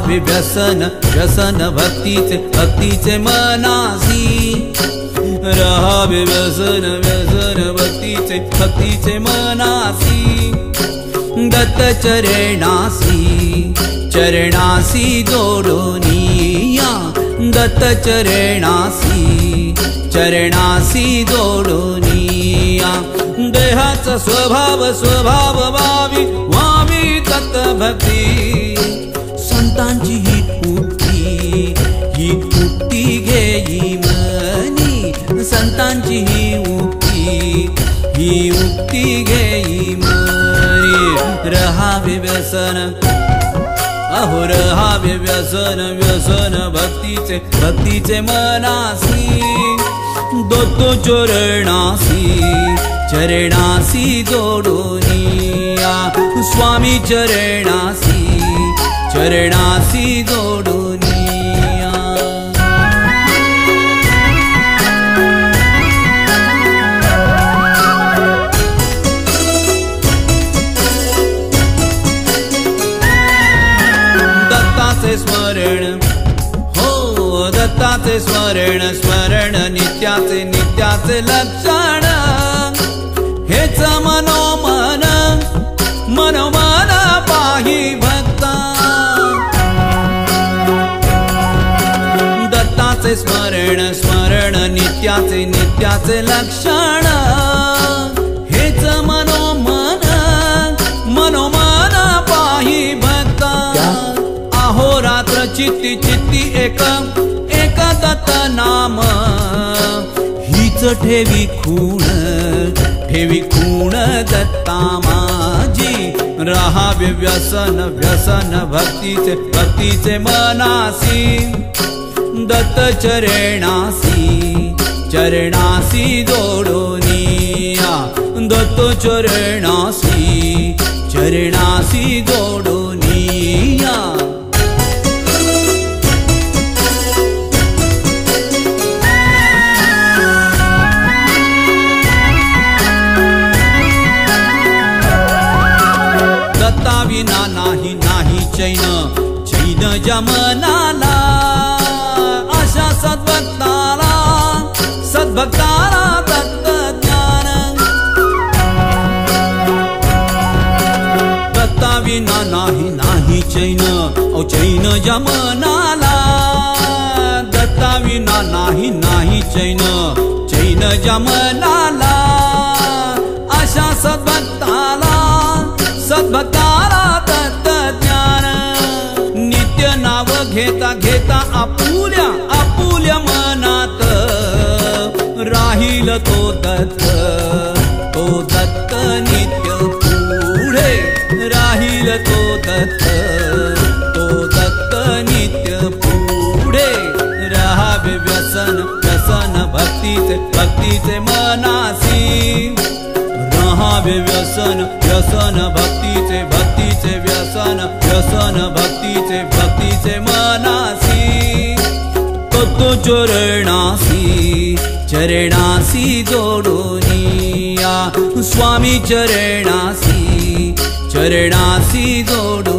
रहावे व्यसन व्यसन भक्तीचे भक्तीचे मनासी रहावे व्यसन व्यसन भक्तीचे भक्तीचे मनासी दत्त चरणासी चरणासी जोडोनिया दत्त चरणासी चरणासी जोडोनिया देहाचा स्वभाव स्वभाव व्हावी व्हावी दत्त भक्ती संतांची ही उक्ती घेई मनी संतांची ही उक्ती घेई मनी रहावे व्यसन अहो रहावे व्यसन व्यसन भक्तीचे भक्तीचे मनासी दोतो चरणासी चरणासी जोडोनिया स्वामी चरणासी चरणासी जोडोनिया दत्ताचे स्मरण हो दत्ताचे स्मरण स्मरण नित्याचे नित्याचे लक्षण हेच मनोमन मनोमन पाही भक्ता दत्ताचे स्मरण स्मरण नित्याचे नित्याचे लक्षण हेच मनोमन मनोमन पाही भक्ता अहोरात्र चित्ती चित्ती एक एक दत्त नाम हीच ठेवी खूण दत्ता माझी रहावे व्यसन व्यसन भक्तीचे भक्तीचे मनासी दत्त चरणासी चरणासी जोडोनिया दत्त चरणासी चरणासी जोडोनिया विना नाही नाही चैन चैन जमनाला अशा सद्भक्ताला सद्भक्ताला दत्त ज्ञान दत्ता विना नाही नाही चैन ओ चैन जमनाला दत्ता विना नाही नाही चैन चैन जमनाला अशा सद्भक्ताला सद्भक्ताला दत्त ज्ञान नित्य नाव घेता घेता आपुल्या आपुल्या मनात राहील तो दत्त नित्य पुढे राहील तो दत्त नित्य पुढे रहावे व्यसन व्यसन भक्तीचे भक्तीचे मनासी रहावे व्यसन व्यसन भक्तीचे भक्तीचे व्यसन व्यसन भक्तीचे भक्तीचे मनासी तो चरणासी चरणासी जोडोनिया स्वामी चरणासी चरणासी जोडो